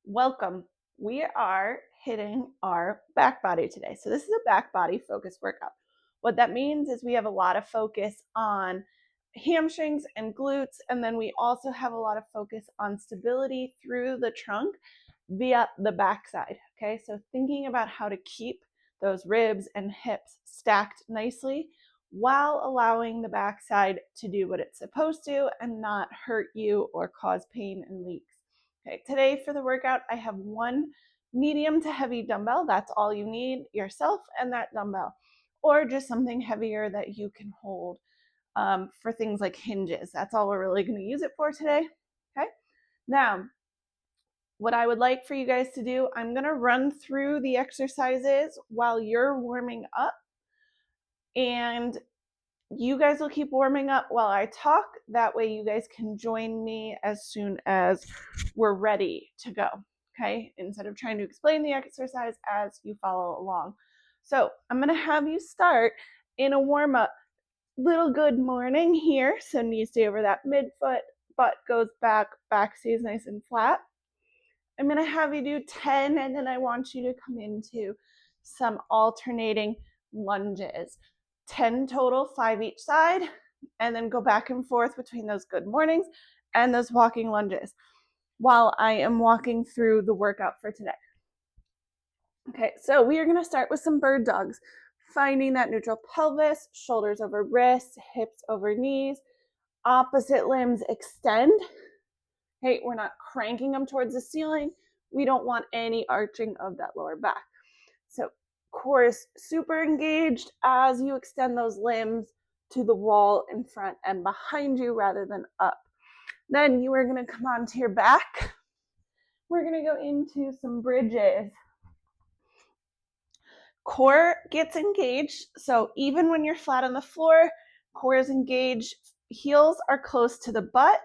Welcome. We are hitting our back body today. So this is a back body focus workout. What that means is we have a lot of focus on hamstrings and glutes, and then we also have a lot of focus on stability through the trunk via the backside. Okay, so thinking about how to keep those ribs and hips stacked nicely while allowing the backside to do what it's supposed to and not hurt you or cause pain and leaks. Okay, today for the workout, I have one medium to heavy dumbbell. That's all you need, yourself and that dumbbell, or just something heavier that you can hold for things like hinges. That's all we're really going to use it for today. Okay, now what I would like for you guys to do, I'm going to run through the exercises while you're warming up, and you guys will keep warming up while I talk. That way you guys can join me as soon as we're ready to go, okay? Instead of trying to explain the exercise as you follow along. So I'm going to have you start in a warm-up. Little good morning here. So knees stay over that midfoot, butt goes back, back stays nice and flat. I'm going to have you do 10, and then I want you to come into some alternating lunges. 10 total, 5 each side, and then go back and forth between those good mornings and those walking lunges while I am walking through the workout for today. Okay, so we are going to start with some bird dogs, finding that neutral pelvis, shoulders over wrists, hips over knees, opposite limbs extend. Hey, we're not cranking them towards the ceiling. We don't want any arching of that lower back. So core is super engaged as you extend those limbs to the wall in front and behind you rather than up. Then you are going to come onto your back. We're going to go into some bridges. Core gets engaged, so even when you're flat on the floor, core is engaged, heels are close to the butt,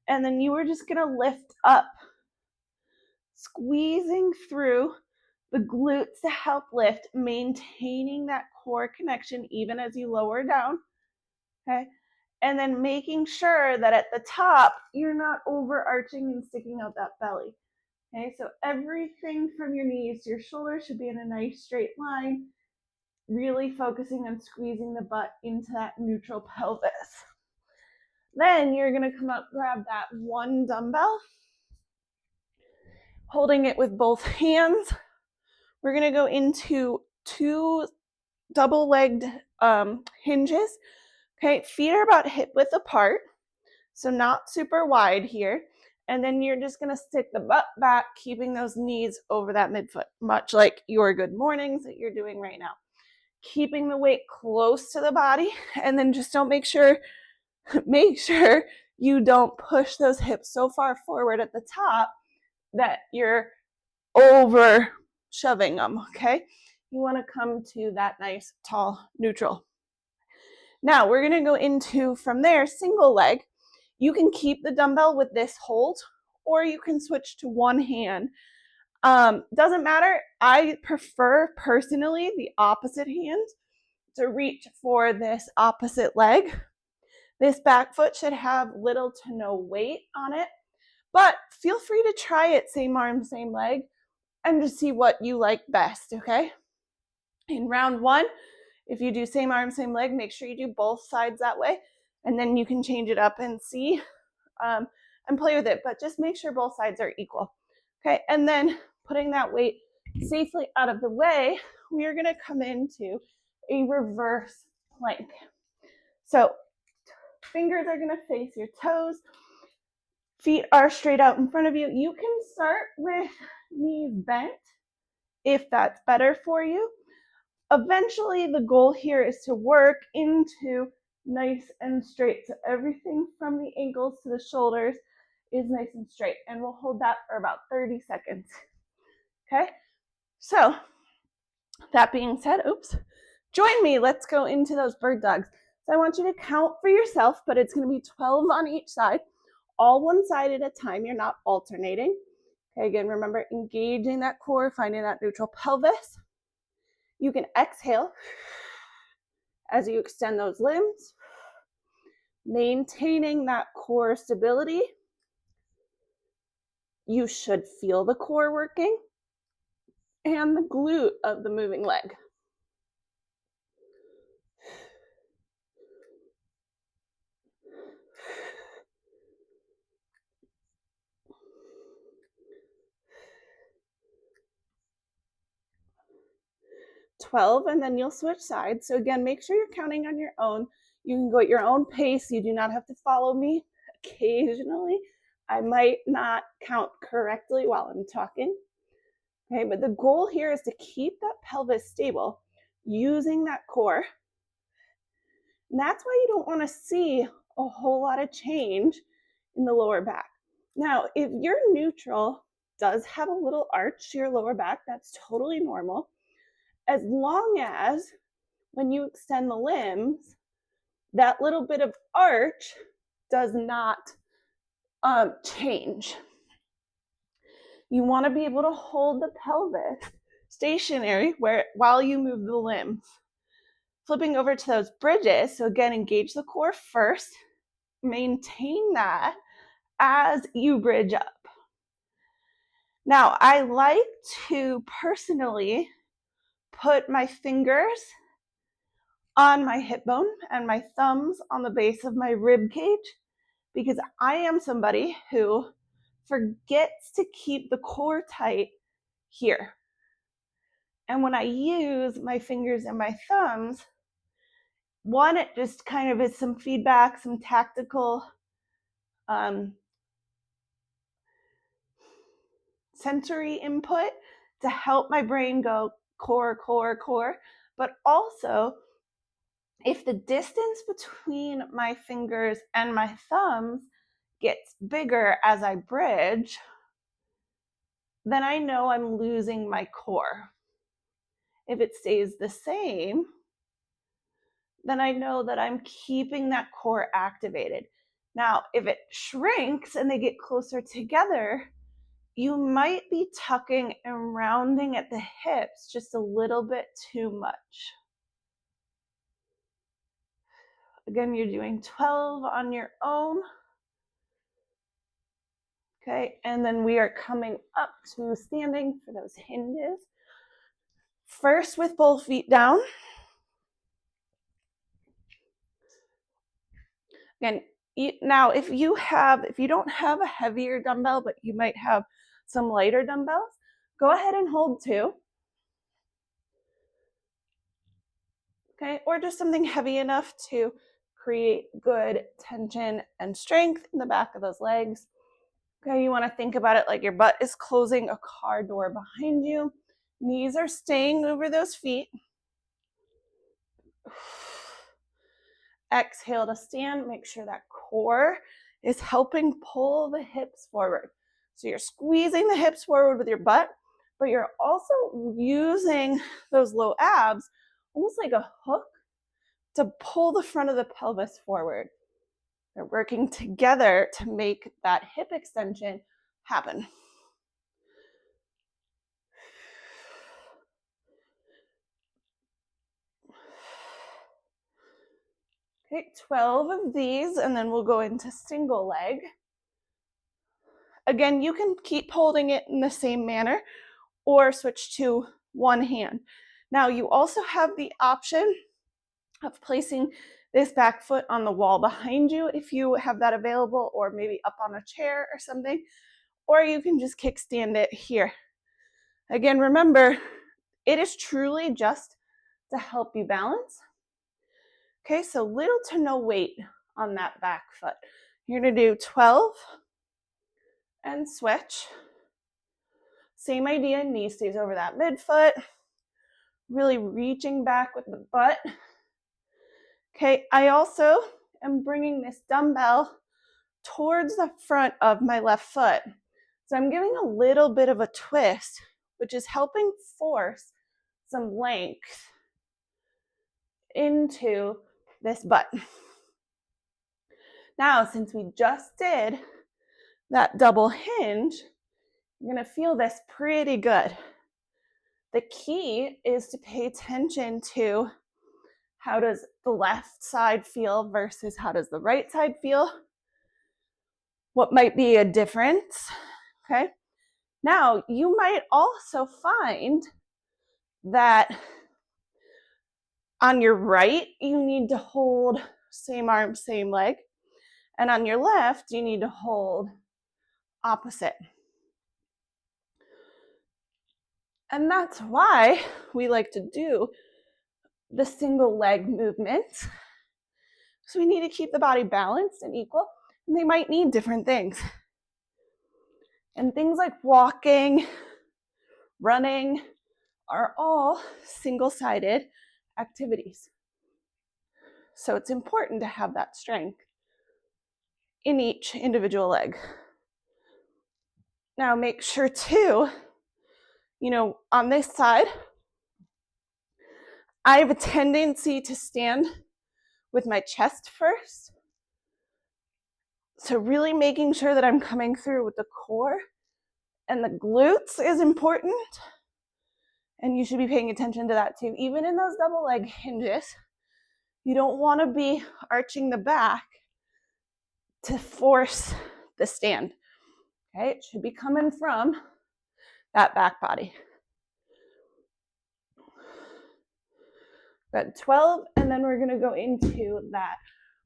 and then you are just going to lift up, squeezing through the glutes to help lift, maintaining that core connection even as you lower down, okay? And then making sure that at the top, you're not overarching and sticking out that belly, okay? So everything from your knees to your shoulders should be in a nice straight line, really focusing on squeezing the butt into that neutral pelvis. Then you're gonna come up, grab that one dumbbell, holding it with both hands. We're going to go into 2 double-legged hinges. Okay, feet are about hip width apart, so not super wide here. And then you're just going to stick the butt back, keeping those knees over that midfoot, much like your good mornings that you're doing right now. Keeping the weight close to the body, and then just make sure you don't push those hips so far forward at the top that you're over shoving them, okay? You want to come to that nice, tall, neutral. Now, we're going to go into, from there, single leg. You can keep the dumbbell with this hold, or you can switch to one hand. Doesn't matter. I prefer, personally, the opposite hand to reach for this opposite leg. This back foot should have little to no weight on it, but feel free to try it, same arm, same leg, and just see what you like best, okay? In round 1, if you do same arm, same leg, make sure you do both sides that way, and then you can change it up and see and play with it, but just make sure both sides are equal, okay? And then putting that weight safely out of the way, we are gonna come into a reverse plank. So fingers are gonna face your toes, feet are straight out in front of you. You can start with knees bent if that's better for you. Eventually, the goal here is to work into nice and straight. So everything from the ankles to the shoulders is nice and straight. And we'll hold that for about 30 seconds. Okay? So that being said, join me. Let's go into those bird dogs. So I want you to count for yourself, but it's going to be 12 on each side, all one side at a time. You're not alternating. Okay, again, remember engaging that core, finding that neutral pelvis. You can exhale as you extend those limbs, maintaining that core stability. You should feel the core working and the glute of the moving leg. $12, and then you'll switch sides. So again, make sure you're counting on your own. You can go at your own pace. You do not have to follow me. Occasionally, I might not count correctly while I'm talking. Okay, but the goal here is to keep that pelvis stable using that core. And that's why you don't want to see a whole lot of change in the lower back. Now, if your neutral does have a little arch to your lower back, that's totally normal. As long as when you extend the limbs, that little bit of arch does not change. You want to be able to hold the pelvis stationary while you move the limbs. Flipping over to those bridges, so again, engage the core first, maintain that as you bridge up. Now, I like to personally put my fingers on my hip bone and my thumbs on the base of my rib cage, because I am somebody who forgets to keep the core tight here. And when I use my fingers and my thumbs, one, it just kind of is some feedback, some tactical sensory input to help my brain go core, core, core. But also, if the distance between my fingers and my thumbs gets bigger as I bridge, then I know I'm losing my core. If it stays the same, then I know that I'm keeping that core activated. Now, if it shrinks and they get closer together, you might be tucking and rounding at the hips just a little bit too much. Again, you're doing 12 on your own. Okay, and then we are coming up to standing for those hinges. First with both feet down. Again, now if you don't have a heavier dumbbell, but you might have some lighter dumbbells, go ahead and hold 2. Okay, or just something heavy enough to create good tension and strength in the back of those legs. Okay, you want to think about it like your butt is closing a car door behind you. Knees are staying over those feet. Exhale to stand. Make sure that core is helping pull the hips forward. So you're squeezing the hips forward with your butt, but you're also using those low abs almost like a hook to pull the front of the pelvis forward. They're working together to make that hip extension happen. Okay, 12 of these, and then we'll go into single leg. Again, you can keep holding it in the same manner or switch to one hand. Now, you also have the option of placing this back foot on the wall behind you if you have that available, or maybe up on a chair or something, or you can just kickstand it here. Again, remember, it is truly just to help you balance. Okay, so little to no weight on that back foot. You're gonna do 12 and switch. Same idea, knee stays over that midfoot. Really reaching back with the butt. Okay, I also am bringing this dumbbell towards the front of my left foot. So I'm giving a little bit of a twist, which is helping force some length into this butt. Now, since we just did that double hinge, you're gonna feel this pretty good. The key is to pay attention to how does the left side feel versus how does the right side feel? What might be a difference, okay? Now, you might also find that on your right, you need to hold same arm, same leg. And on your left, you need to hold opposite. And that's why we like to do the single leg movements. So we need to keep the body balanced and equal, and they might need different things. And things like walking, running are all single-sided activities. So it's important to have that strength in each individual leg. Now make sure too, on this side, I have a tendency to stand with my chest first. So really making sure that I'm coming through with the core and the glutes is important. And you should be paying attention to that too. Even in those double leg hinges, you don't want to be arching the back to force the stand. Okay, it should be coming from that back body. Good, 12, and then we're going to go into that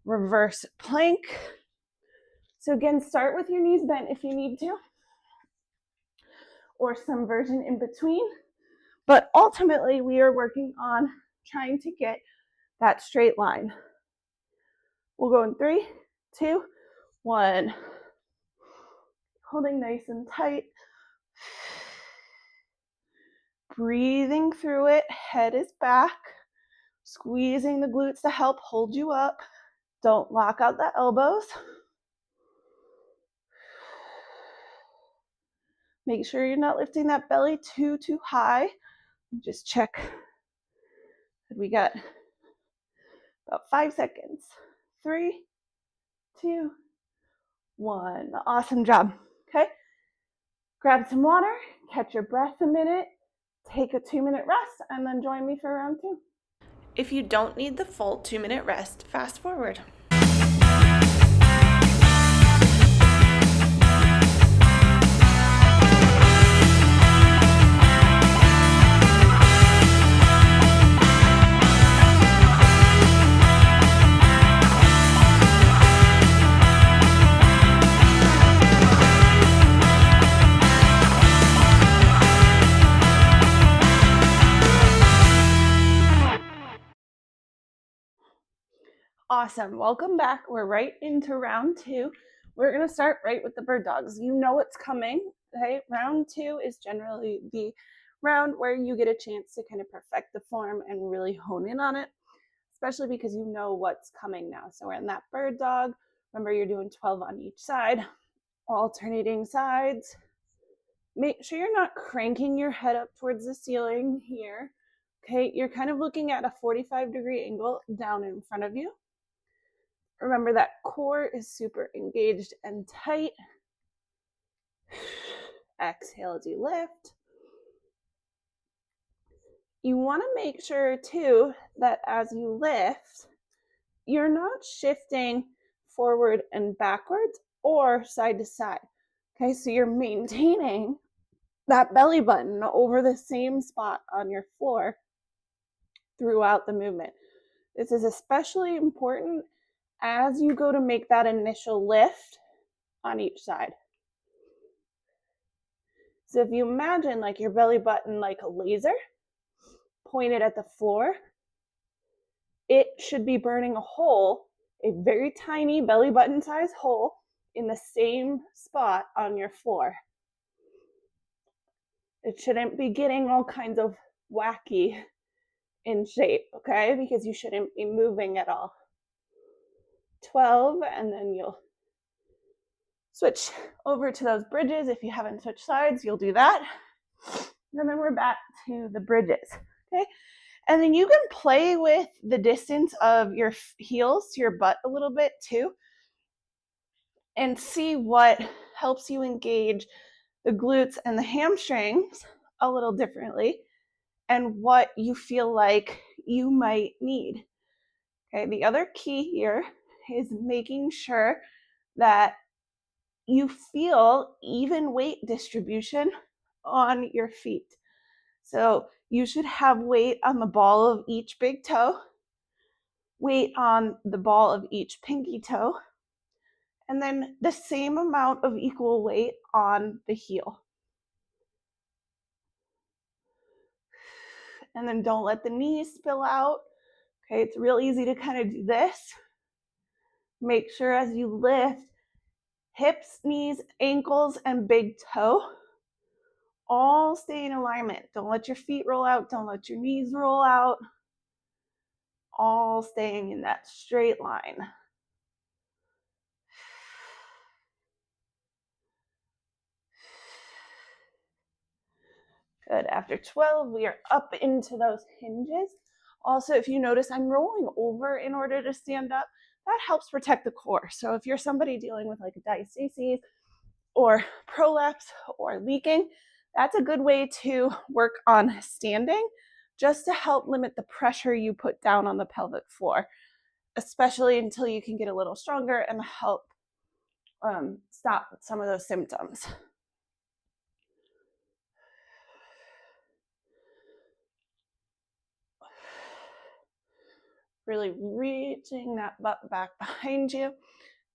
reverse plank. So again, start with your knees bent if you need to, or some version in between. But ultimately, we are working on trying to get that straight line. We'll go in 3, 2, 1. Holding nice and tight. Breathing through it, head is back. Squeezing the glutes to help hold you up. Don't lock out the elbows. Make sure you're not lifting that belly too high. Just check. We got about 5 seconds. 3, 2, 1. Awesome job. Okay. Grab some water, catch your breath a minute, take a 2-minute rest, and then join me for round 2. If you don't need the full 2-minute rest, fast forward. Awesome. Welcome back. We're right into round 2. We're going to start right with the bird dogs. You know what's coming. Okay? Round 2 is generally the round where you get a chance to kind of perfect the form and really hone in on it, especially because you know what's coming now. So we're in that bird dog. Remember, you're doing 12 on each side, alternating sides. Make sure you're not cranking your head up towards the ceiling here. Okay? You're kind of looking at a 45-degree angle down in front of you. Remember that core is super engaged and tight. Exhale as you lift. You want to make sure too that as you lift, you're not shifting forward and backwards or side to side. Okay, so you're maintaining that belly button over the same spot on your floor throughout the movement. This is especially important as you go to make that initial lift on each side. So if you imagine like your belly button like a laser pointed at the floor, it should be burning a hole, a very tiny belly button size hole in the same spot on your floor. It shouldn't be getting all kinds of wacky in shape, okay? Because you shouldn't be moving at all. 12, and then you'll switch over to those bridges. If you haven't switched sides, you'll do that. And then we're back to the bridges, okay? And then you can play with the distance of your heels to your butt a little bit too, and see what helps you engage the glutes and the hamstrings a little differently. and what you feel like you might need. Okay, the other key here is making sure that you feel even weight distribution on your feet. So you should have weight on the ball of each big toe, weight on the ball of each pinky toe, and then the same amount of equal weight on the heel. And then don't let the knees spill out. Okay, it's real easy to kind of do this. Make sure as you lift, hips, knees, ankles, and big toe all stay in alignment. Don't let your feet roll out. Don't let your knees roll out. All staying in that straight line. Good. After 12, we are up into those hinges. Also, if you notice, I'm rolling over in order to stand up. That helps protect the core. So if you're somebody dealing with like a diastasis or prolapse or leaking, that's a good way to work on standing, just to help limit the pressure you put down on the pelvic floor, especially until you can get a little stronger and help stop some of those symptoms. Really reaching that butt back behind you.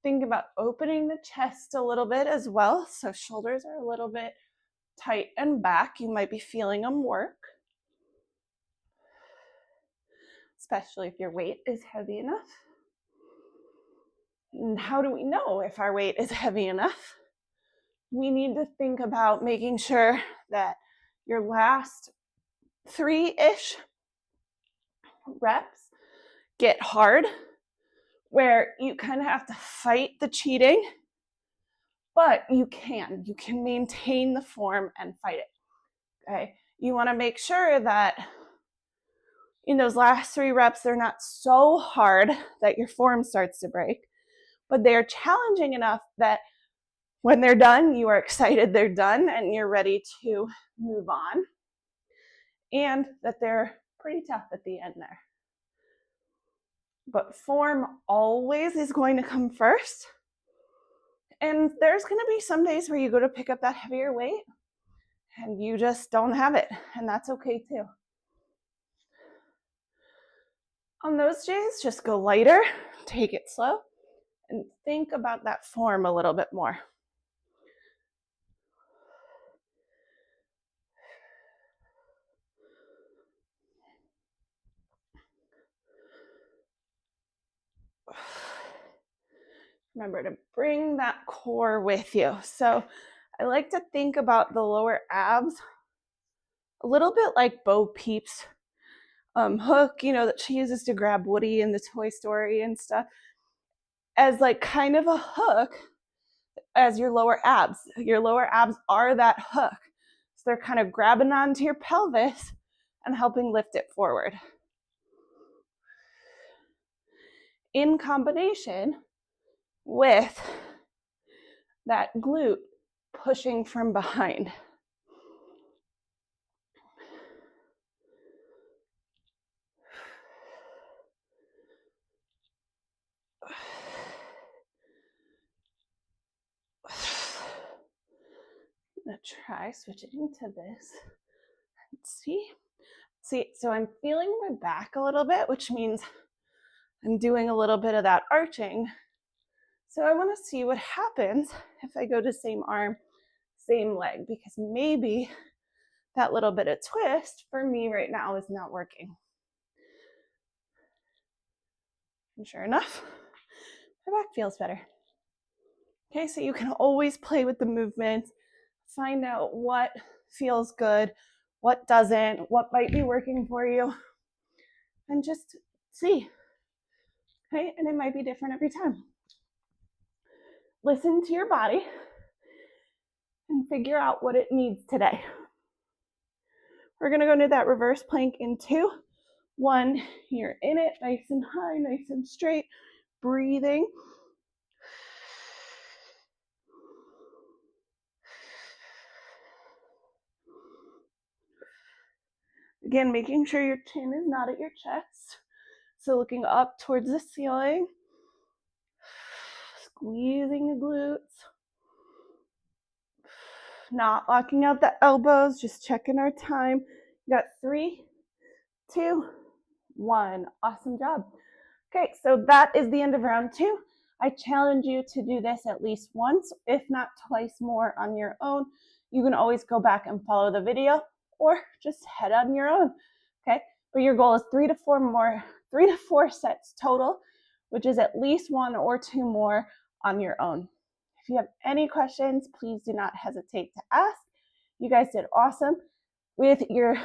Think about opening the chest a little bit as well. So shoulders are a little bit tight and back. You might be feeling them work, especially if your weight is heavy enough. And how do we know if our weight is heavy enough? We need to think about making sure that your last 3-ish reps get hard, where you kind of have to fight the cheating, but you can maintain the form and fight it. Okay, you want to make sure that in those last 3 reps, they're not so hard that your form starts to break, but they're challenging enough that when they're done, you are excited they're done and you're ready to move on, and that they're pretty tough at the end there. But form always is going to come first. And there's going to be some days where you go to pick up that heavier weight and you just don't have it, and that's okay too. On those days, just go lighter, take it slow, and think about that form a little bit more. Remember to bring that core with you. So I like to think about the lower abs a little bit like Bo Peep's hook, that she uses to grab Woody in the Toy Story and stuff, as like kind of a hook as your lower abs. Your lower abs are that hook. So they're kind of grabbing onto your pelvis and helping lift it forward. In combination with that glute pushing from behind. I'm gonna try switching to this. Let's see, so I'm feeling my back a little bit, which means I'm doing a little bit of that arching. So I want to see what happens if I go to same arm, same leg, because maybe that little bit of twist for me right now is not working. And sure enough, my back feels better. Okay, so you can always play with the movement, find out what feels good, what doesn't, what might be working for you, and just see. Okay, and it might be different every time. Listen to your body and figure out what it needs today. We're gonna go into that reverse plank in 2. 1, you're in it, nice and high, nice and straight, breathing. Again, making sure your chin is not at your chest. So looking up towards the ceiling, squeezing the glutes, not locking out the elbows, just checking our time. You got 3, 2, 1. Awesome job. Okay, so that is the end of round 2. I challenge you to do this at least once, if not twice more on your own. You can always go back and follow the video or just head on your own. Okay, but your goal is 3 to 4 sets total, which is at least 1 or 2 more on your own. If you have any questions, please do not hesitate to ask. You guys did awesome with your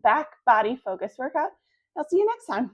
back body focus workout. I'll see you next time.